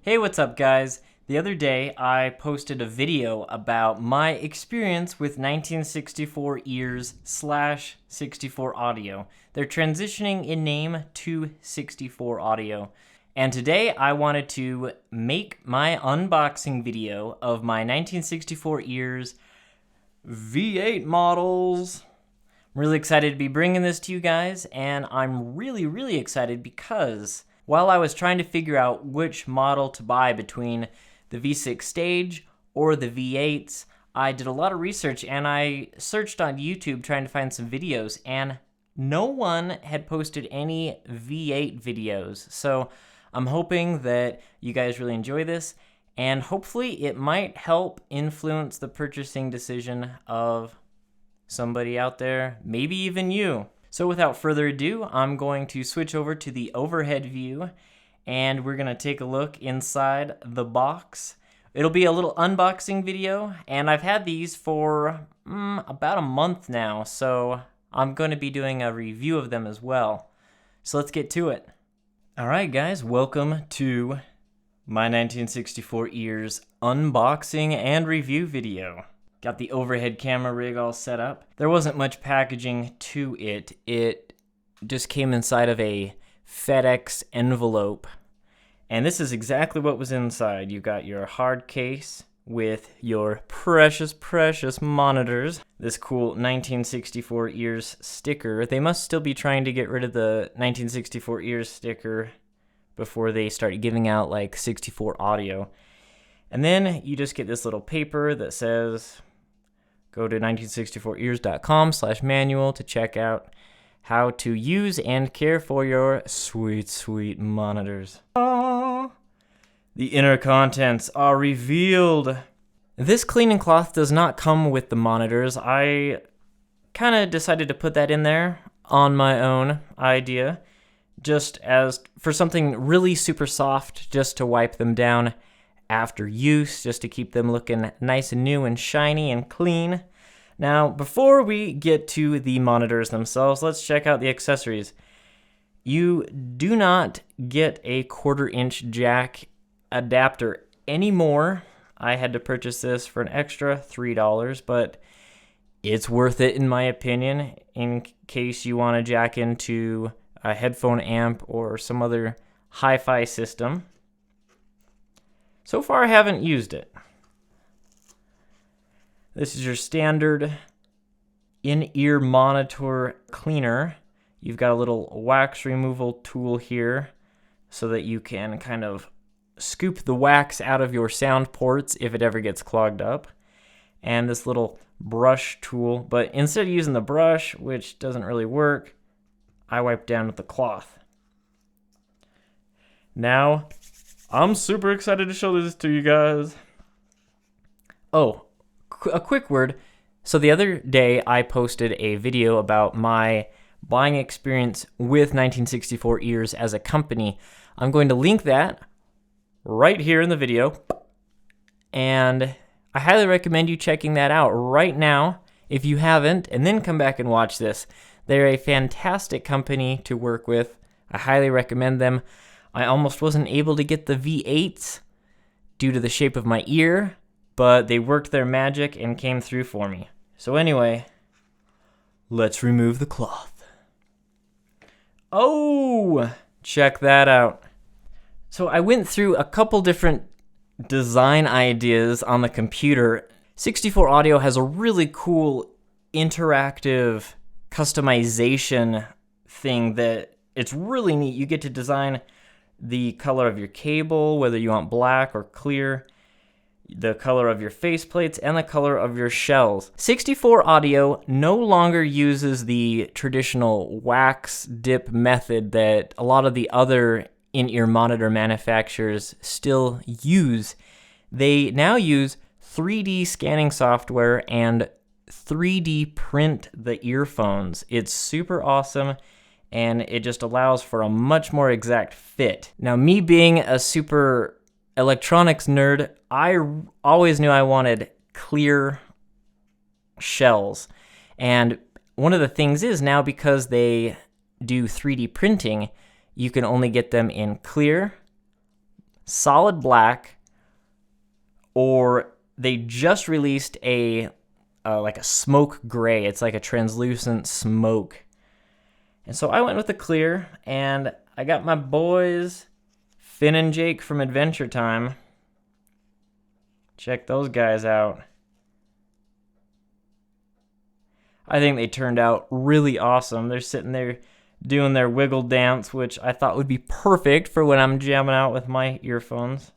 Hey, what's up, guys? The other day, I posted a video about my experience with 1964 ears slash 64 audio. They're transitioning in name to 64 audio. And today, I wanted to make my unboxing video of my 1964 ears V8 models. I'm really excited to be bringing this to you guys, and I'm really excited because while I was trying to figure out which model to buy between the V6 Stage or the V8s, I did a lot of research and I searched on YouTube trying to find some videos, and no one had posted any V8 videos. So I'm hoping that you guys really enjoy this, and hopefully it might help influence the purchasing decision of somebody out there, maybe even you. So without further ado, I'm going to switch over to the overhead view, and we're going to take a look inside the box. It'll be a little unboxing video, and I've had these for about a month now, so I'm going to be doing a review of them as well. So let's get to it. Alright guys, welcome to my 1964 ears unboxing and review video. Got the overhead camera rig all set up. There wasn't much packaging to it. It just came inside of a FedEx envelope. And this is exactly what was inside. You got your hard case with your precious monitors. This cool 1964 ears sticker. They must still be trying to get rid of the 1964 ears sticker before they start giving out like 64 audio. And then you just get this little paper that says, go to 1964ears.com/manual to check out how to use and care for your sweet monitors. Aww. The inner contents are revealed. This cleaning cloth does not come with the monitors. I kind of decided to put that in there on my own idea, just as for something really super soft, just to wipe them down after use, just to keep them looking nice and new and shiny and clean. Now, before we get to the monitors themselves, let's check out the accessories. You do not get a 1/4-inch jack adapter anymore. I had to purchase this for an extra $3, but it's worth it in my opinion, in case you want to jack into a headphone amp or some other hi-fi system. So far, I haven't used it. This is your standard in-ear monitor cleaner. You've got a little wax removal tool here so that you can kind of scoop the wax out of your sound ports if it ever gets clogged up. And this little brush tool, but instead of using the brush, which doesn't really work, I wipe down with the cloth. Now, I'm super excited to show this to you guys. Oh, a quick word. So the other day I posted a video about my buying experience with 1964 ears as a company. I'm going to link that right here in the video. And I highly recommend you checking that out right now if you haven't, and then come back and watch this. They're a fantastic company to work with. I highly recommend them. I almost wasn't able to get the V8s due to the shape of my ear, but they worked their magic and came through for me. So anyway, let's remove the cloth. Oh, check that out. So I went through a couple different design ideas on the computer. 64 Audio has a really cool interactive customization thing that it's really neat. You get to design the color of your cable, whether you want black or clear, the color of your faceplates, and the color of your shells. 64 Audio no longer uses the traditional wax dip method that a lot of the other in-ear monitor manufacturers still use. They now use 3D scanning software and 3D print the earphones. It's super awesome, and it just allows for a much more exact fit. Now, me being a super electronics nerd, I always knew I wanted clear shells. And one of the things is now, because they do 3D printing, you can only get them in clear, solid black, or they just released a like a smoke gray. It's like a translucent smoke. And so I went with the clear, and I got my boys Finn and Jake from Adventure Time. Check those guys out. I think they turned out really awesome. They're sitting there doing their wiggle dance, which I thought would be perfect for when I'm jamming out with my earphones.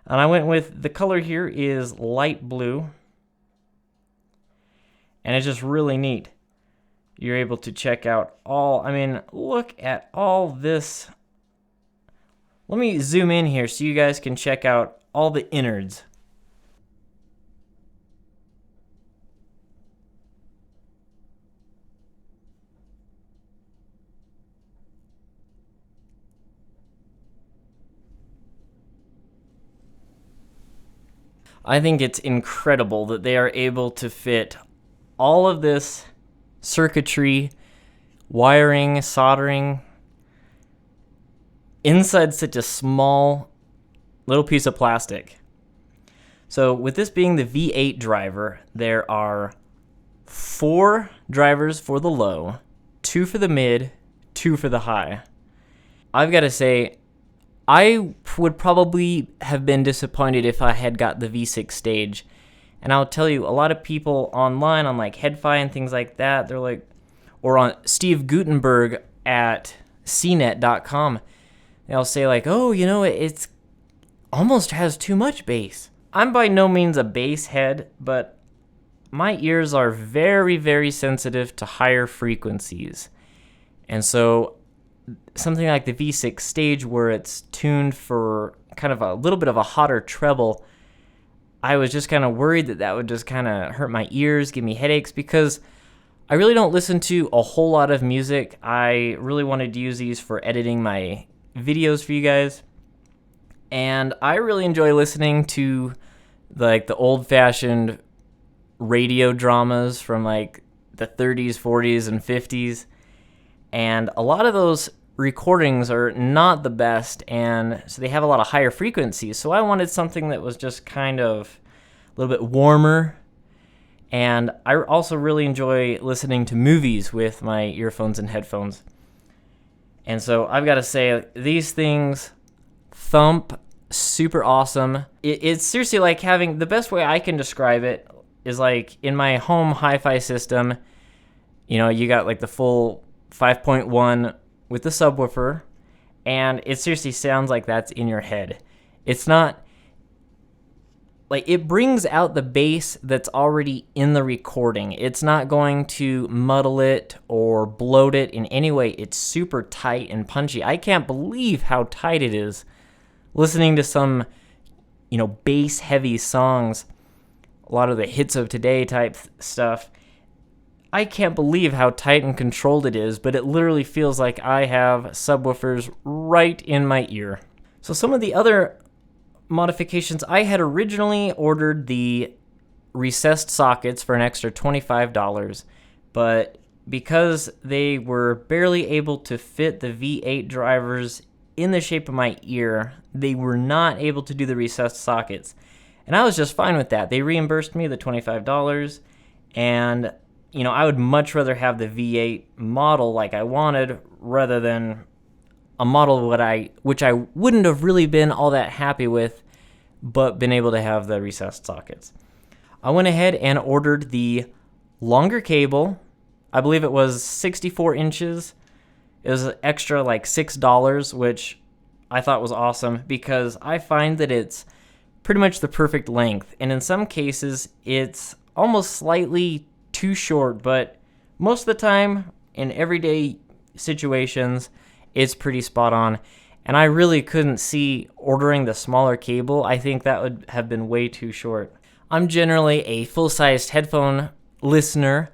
And I went with, the color here is light blue. And it's just really neat. You're able to check out look at all this. Let me zoom in here so you guys can check out all the innards. I think it's incredible that they are able to fit all of this circuitry, wiring, soldering inside such a small little piece of plastic. So with this being the V8 driver, there are 4 drivers for the low, 2 for the mid, 2 for the high. I've got to say, I would probably have been disappointed if I had got the V6 stage. And I'll tell you, a lot of people online on like HeadFi and things like that, they're like, or on Steve Gutenberg at cnet.com, they'll say like, oh, it's almost has too much bass. I'm by no means a bass head, but my ears are very, very sensitive to higher frequencies. And so something like the V6 stage, where it's tuned for kind of a little bit of a hotter treble, I was just kind of worried that would just kind of hurt my ears, give me headaches, because I really don't listen to a whole lot of music. I really wanted to use these for editing my videos for you guys. And I really enjoy listening to like the old-fashioned radio dramas from like the 30s, 40s, and 50s. And a lot of those recordings are not the best, and so they have a lot of higher frequencies. So I wanted something that was just kind of a little bit warmer. And I also really enjoy listening to movies with my earphones and headphones. And so I've got to say, these things thump super awesome. It's seriously like having, the best way I can describe it is like in my home hi-fi system, you got like the full 5.1 with the subwoofer, and it seriously sounds like that's in your head. It's not like, it brings out the bass that's already in the recording. It's not going to muddle it or bloat it in any way. It's super tight and punchy. I can't believe how tight it is. Listening to some, bass heavy songs, a lot of the hits of today type stuff, I can't believe how tight and controlled it is, but it literally feels like I have subwoofers right in my ear. So some of the other modifications, I had originally ordered the recessed sockets for an extra $25, but because they were barely able to fit the V8 drivers in the shape of my ear, they were not able to do the recessed sockets. And I was just fine with that. They reimbursed me the $25, and I would much rather have the V8 model like I wanted rather than a model which I wouldn't have really been all that happy with, but been able to have the recessed sockets. I went ahead and ordered the longer cable. I believe it was 64 inches. It was extra like $6, which I thought was awesome because I find that it's pretty much the perfect length. And in some cases, it's almost slightly too short, but most of the time in everyday situations, it's pretty spot on. And I really couldn't see ordering the smaller cable. I think that would have been way too short. I'm generally a full-sized headphone listener.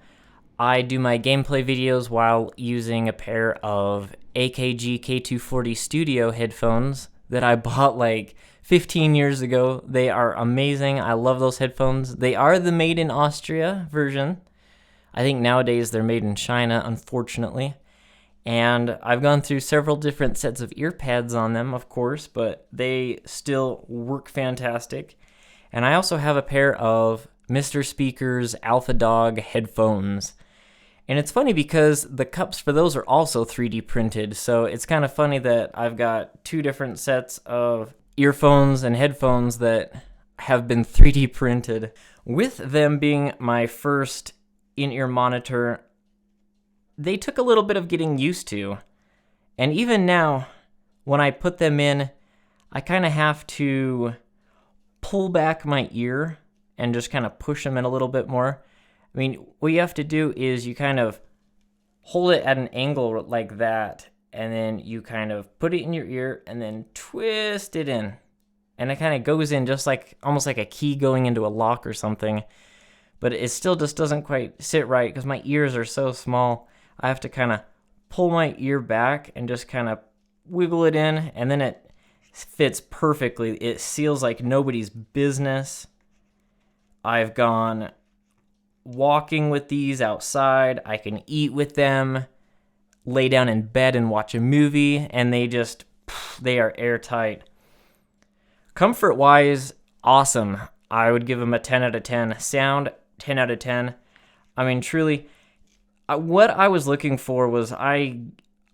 I do my gameplay videos while using a pair of AKG K240 Studio headphones that I bought like 15 years ago. They are amazing. I love those headphones. They are the made in Austria version. I think nowadays they're made in China, unfortunately. And I've gone through several different sets of ear pads on them, of course, but they still work fantastic. And I also have a pair of Mr. Speaker's Alpha Dog headphones. And it's funny because the cups for those are also 3D printed, so it's kind of funny that I've got two different sets of earphones and headphones that have been 3D printed. With them being my first in-ear monitor, they took a little bit of getting used to. And even now, when I put them in, I kind of have to pull back my ear and just kind of push them in a little bit more. I mean, what you have to do is you kind of hold it at an angle like that, and then you kind of put it in your ear and then twist it in. And it kind of goes in just like, almost like a key going into a lock or something. But it still just doesn't quite sit right because my ears are so small. I have to kind of pull my ear back and just kind of wiggle it in, and then it fits perfectly. It seals like nobody's business. I've gone walking with these outside. I can eat with them, lay down in bed and watch a movie, and they are airtight. Comfort-wise, awesome. I would give them a 10 out of 10. Sound, 10 out of 10. I mean, truly, what I was looking for was I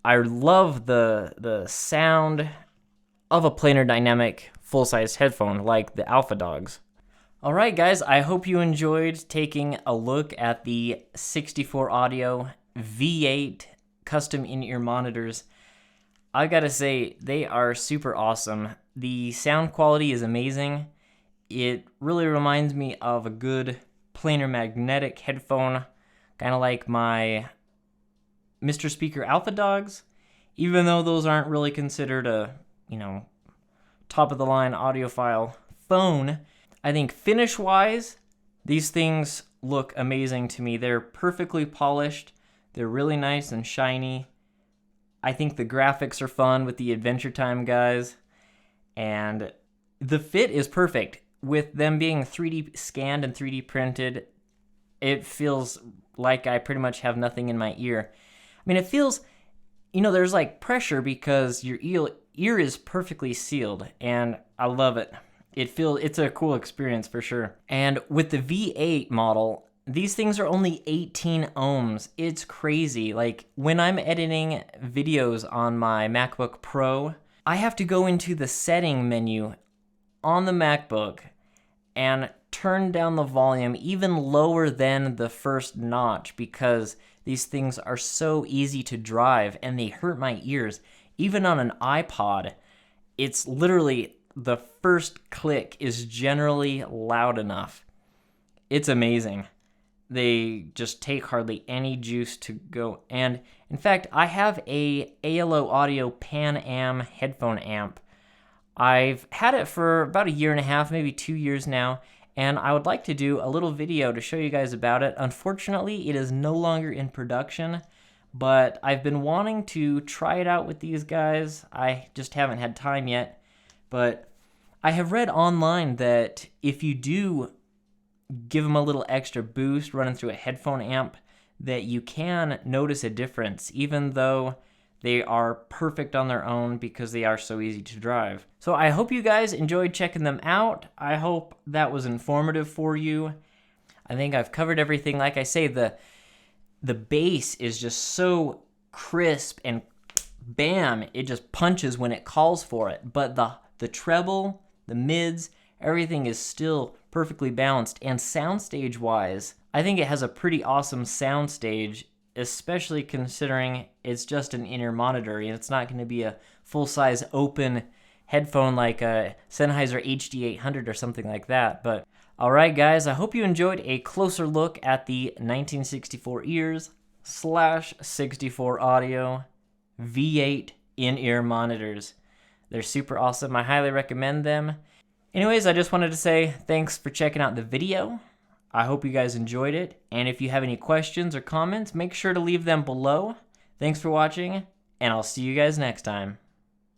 love the sound of a planar dynamic full-size headphone like the Alpha Dogs. All right, guys, I hope you enjoyed taking a look at the 64 Audio V8 custom in-ear monitors. I gotta say, they are super awesome. The sound quality is amazing. It really reminds me of a good planar magnetic headphone, kind of like my Mr. Speaker Alpha Dogs, even though those aren't really considered a, top-of-the-line audiophile phone. I think finish-wise, these things look amazing to me. They're perfectly polished. They're really nice and shiny. I think the graphics are fun with the Adventure Time guys. And the fit is perfect. With them being 3D scanned and 3D printed, it feels like I pretty much have nothing in my ear. I mean, it feels, there's like pressure because your ear is perfectly sealed, and I love it. It's a cool experience for sure. And with the V8 model, these things are only 18 ohms. It's crazy. Like when I'm editing videos on my MacBook Pro, I have to go into the setting menu on the MacBook and turn down the volume even lower than the first notch because these things are so easy to drive and they hurt my ears. Even on an iPod, it's literally the first click is generally loud enough. It's amazing. They just take hardly any juice to go. And in fact, I have a ALO Audio Pan Am headphone amp. I've had it for about a year and a half, maybe 2 years now, and I would like to do a little video to show you guys about it. Unfortunately, it is no longer in production, but I've been wanting to try it out with these guys. I just haven't had time yet, but I have read online that if you do give them a little extra boost running through a headphone amp, that you can notice a difference, even though they are perfect on their own because they are so easy to drive. So I hope you guys enjoyed checking them out. I hope that was informative for you. I think I've covered everything. Like I say, the bass is just so crisp and bam, it just punches when it calls for it. But the treble, the mids, everything is still perfectly balanced. And soundstage wise, I think it has a pretty awesome soundstage, especially considering it's just an in-ear monitor and it's not going to be a full-size open headphone like a Sennheiser HD800 or something like that. But alright guys, I hope you enjoyed a closer look at the 1964 ears / 64 audio V8 in-ear monitors. They're super awesome. I highly recommend them. Anyways, I just wanted to say thanks for checking out the video. I hope you guys enjoyed it, and if you have any questions or comments, make sure to leave them below. Thanks for watching, and I'll see you guys next time.